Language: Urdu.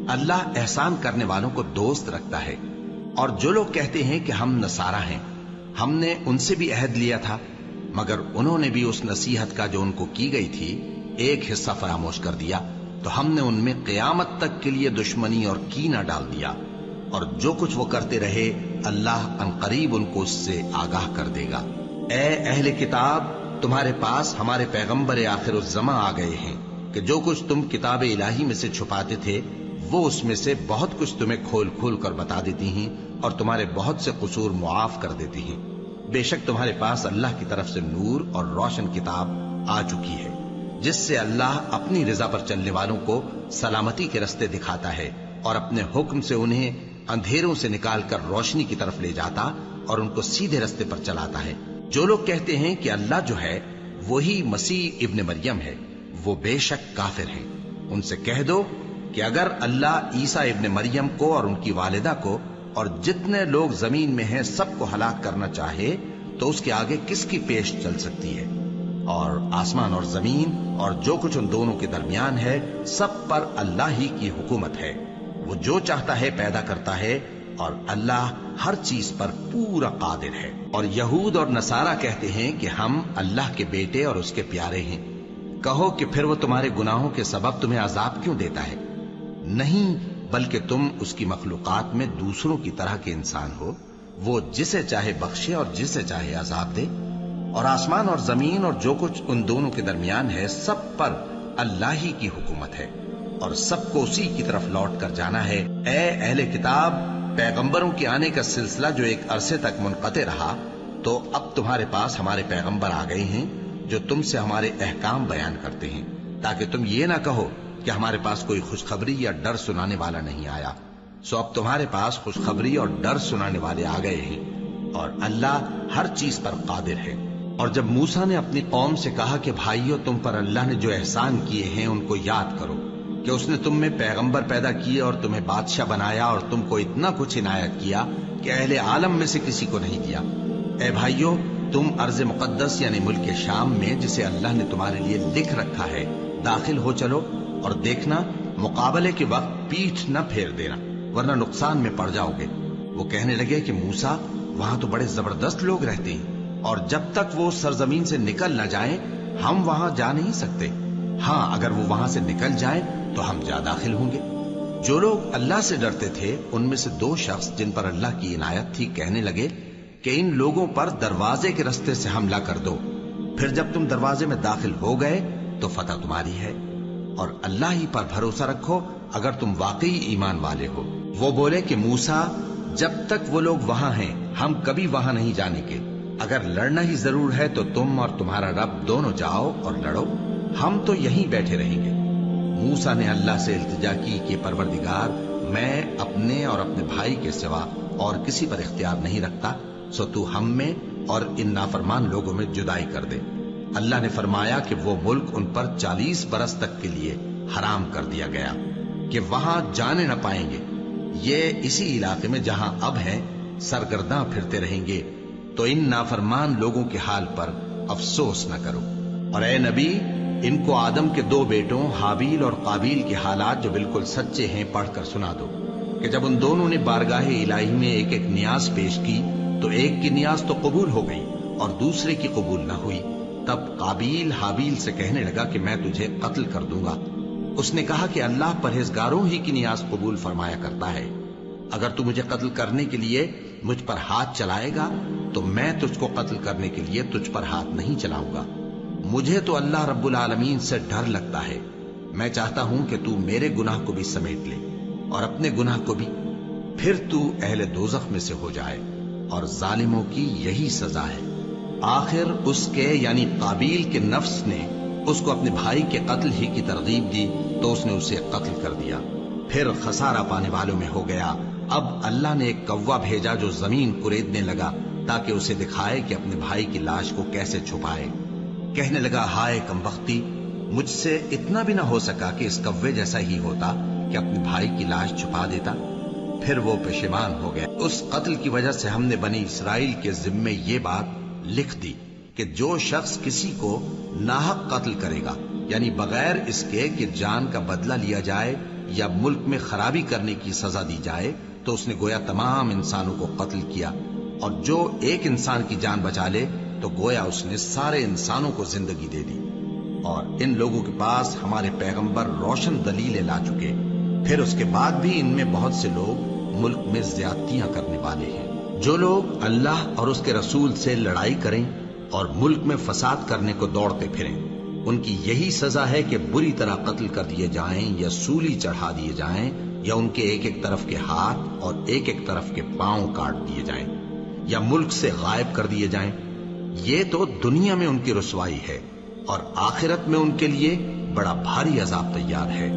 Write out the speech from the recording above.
اللہ احسان کرنے والوں کو دوست رکھتا ہے۔ اور جو لوگ کہتے ہیں کہ ہم نصارہ ہیں، ہم نے ان سے بھی عہد لیا تھا، مگر انہوں نے بھی اس نصیحت کا جو ان کو کی گئی تھی ایک حصہ فراموش کر دیا، تو ہم نے ان میں قیامت تک کے لیے دشمنی اور کینہ ڈال دیا، اور جو کچھ وہ کرتے رہے اللہ عنقریب ان کو اس سے آگاہ کر دے گا۔ اے اہل کتاب، تمہارے پاس ہمارے پیغمبر آخر الزماں آ گئے ہیں کہ جو کچھ تم کتاب الہی میں سے چھپاتے تھے وہ اس میں سے بہت کچھ تمہیں کھول کھول کر بتا دیتی ہیں اور تمہارے بہت سے قصور معاف کر دیتی ہیں۔ بے شک تمہارے پاس اللہ کی طرف سے نور اور روشن کتاب آ چکی ہے، جس سے اللہ اپنی رضا پر چلنے والوں کو سلامتی کے رستے دکھاتا ہے اور اپنے حکم سے انہیں اندھیروں سے نکال کر روشنی کی طرف لے جاتا اور ان کو سیدھے رستے پر چلاتا ہے۔ جو لوگ کہتے ہیں کہ اللہ جو ہے وہی مسیح ابن مریم ہے، وہ بے شک کافر ہیں۔ ان سے کہہ دو کہ اگر اللہ عیسیٰ ابن مریم کو اور ان کی والدہ کو اور جتنے لوگ زمین میں ہیں سب کو ہلاک کرنا چاہے تو اس کے آگے کس کی پیش چل سکتی ہے؟ اور آسمان اور زمین اور جو کچھ ان دونوں کے درمیان ہے سب پر اللہ ہی کی حکومت ہے۔ وہ جو چاہتا ہے پیدا کرتا ہے اور اللہ ہر چیز پر پورا قادر ہے۔ اور یہود اور نصارہ کہتے ہیں کہ ہم اللہ کے بیٹے اور اس کے پیارے ہیں۔ کہو کہ پھر وہ تمہارے گناہوں کے سبب تمہیں عذاب کیوں دیتا ہے؟ نہیں، بلکہ تم اس کی مخلوقات میں دوسروں کی طرح کے انسان ہو، وہ جسے چاہے بخشے اور جسے چاہے عذاب دے۔ اور آسمان اور زمین اور جو کچھ ان دونوں کے درمیان ہے سب پر اللہ ہی کی حکومت ہے اور سب کو اسی کی طرف لوٹ کر جانا ہے۔ اے اہل کتاب، پیغمبروں کے آنے کا سلسلہ جو ایک عرصے تک منقطع رہا، تو اب تمہارے پاس ہمارے پیغمبر آ گئے ہیں جو تم سے ہمارے احکام بیان کرتے ہیں، تاکہ تم یہ نہ کہو کہ ہمارے پاس کوئی خوشخبری یا ڈر سنانے والا نہیں آیا۔ سو اب تمہارے پاس خوشخبری اور ڈر سنانے والے آ گئے ہیں، اور اللہ ہر چیز پر قادر ہے۔ اور جب موسیٰ نے اپنی قوم سے کہا کہ بھائیو، تم پر اللہ نے جو احسان کیے ہیں ان کو یاد کرو، کہ اس نے تم میں پیغمبر پیدا کیے اور تمہیں بادشاہ بنایا اور تم کو اتنا کچھ عنایت کیا کہ اہل عالم میں سے کسی کو نہیں دیا۔ اے بھائیو، تم ارض مقدس یعنی ملک شام میں، جسے اللہ نے تمہارے لیے لکھ رکھا ہے، داخل ہو چلو، اور دیکھنا مقابلے کے وقت پیٹھ نہ پھیر دینا، ورنہ نقصان میں پڑ جاؤ گے۔ وہ کہنے لگے کہ موسیٰ، وہاں تو بڑے زبردست لوگ رہتے ہیں، اور جب تک وہ سرزمین سے نکل نہ جائیں ہم وہاں جا نہیں سکتے۔ ہاں، اگر وہ وہاں سے نکل جائیں تو ہم جا داخل ہوں گے۔ جو لوگ اللہ سے ڈرتے تھے ان میں سے دو شخص جن پر اللہ کی عنایت تھی کہنے لگے کہ ان لوگوں پر دروازے کے رستے سے حملہ کر دو، پھر جب تم دروازے میں داخل ہو گئے تو فتح تمہاری ہے، اور اللہ ہی پر بھروسہ رکھو اگر تم واقعی ایمان والے ہو۔ وہ بولے کہ موسیٰ، جب تک وہ لوگ وہاں ہیں ہم کبھی وہاں نہیں جانے کے، اگر لڑنا ہی ضرور ہے تو تم اور تمہارا رب دونوں جاؤ اور لڑو، ہم تو یہیں بیٹھے رہیں گے۔ موسیٰ نے اللہ سے التجا کی کہ پروردگار، میں اپنے اور اپنے بھائی کے سوا اور کسی پر اختیار نہیں رکھتا، سو تو ہم میں اور ان نافرمان لوگوں میں جدائی کر دے۔ اللہ نے فرمایا کہ وہ ملک ان پر 40 برس تک کے لیے حرام کر دیا گیا کہ وہاں جانے نہ پائیں گے۔ یہ اسی علاقے میں جہاں اب ہیں سرگرداں پھرتے رہیں گے، تو ان نافرمان لوگوں کے حال پر افسوس نہ کرو۔ اور اے نبی، ان کو آدم کے 2 بیٹوں حابیل اور قابیل کے حالات جو بالکل سچے ہیں پڑھ کر سنا دو، کہ جب ان دونوں نے بارگاہ الہی میں ایک ایک نیاز پیش کی تو ایک کی نیاز تو قبول ہو گئی اور دوسرے کی قبول نہ ہوئی۔ تب قابیل حابیل سے کہنے لگا کہ میں تجھے قتل کر دوں گا۔ اس نے کہا کہ اللہ پرہیزگاروں ہی کی نیاز قبول فرمایا کرتا ہے، اگر تو مجھے قتل کرنے کے لیے مجھ پر ہاتھ چلائے گا تو میں تجھ کو قتل کرنے کے لیے تجھ پر ہاتھ نہیں چلاؤں گا۔ مجھے تو اللہ رب العالمین سے ڈر لگتا ہے، میں چاہتا ہوں کہ تو میرے گناہ کو بھی سمیٹ لے اور اپنے گناہ کو بھی، پھر تو اہل دوزخ میں سے ہو جائے، اور ظالموں کی یہی سزا ہے۔ آخر اس کے یعنی قابیل کے نفس نے اس کو اپنے بھائی کے قتل ہی کی ترغیب دی تو اس نے اسے قتل کر دیا، پھر خسارہ پانے والوں میں ہو گیا۔ اب اللہ نے ایک کوا بھیجا جو زمین کریدنے لگا تاکہ اسے دکھائے کہ اپنے بھائی کی لاش کو کیسے چھپائے۔ کہنے لگا، ہائے کمبختی، مجھ سے اتنا بھی نہ ہو سکا کہ اس کوے جیسا ہی ہوتا کہ اپنے بھائی کی لاش چھپا دیتا۔ پھر وہ پشیمان ہو گیا۔ اس قتل کی وجہ سے ہم نے بنی اسرائیل کے ذمے یہ بات لکھ دی کہ جو شخص کسی کو ناحق قتل کرے گا، یعنی بغیر اس کے کہ جان کا بدلہ لیا جائے، یا ملک میں خرابی کرنے کی سزا دی جائے تو اس نے گویا تمام انسانوں کو قتل کیا، اور جو ایک انسان کی جان بچا لے تو گویا اس نے سارے انسانوں کو زندگی دے دی۔ اور ان لوگوں کے پاس ہمارے پیغمبر روشن دلیلیں لا چکے، پھر اس کے بعد بھی ان میں بہت سے لوگ ملک میں زیادتیاں کرنے والے ہیں۔ جو لوگ اللہ اور اس کے رسول سے لڑائی کریں اور ملک میں فساد کرنے کو دوڑتے پھریں، ان کی یہی سزا ہے کہ بری طرح قتل کر دیے جائیں یا سولی چڑھا دیے جائیں، یا ان کے ایک ایک طرف کے ہاتھ اور ایک ایک طرف کے پاؤں کاٹ دیے جائیں، یا ملک سے غائب کر دیے جائیں۔ یہ تو دنیا میں ان کی رسوائی ہے، اور آخرت میں ان کے لیے بڑا بھاری عذاب تیار ہے۔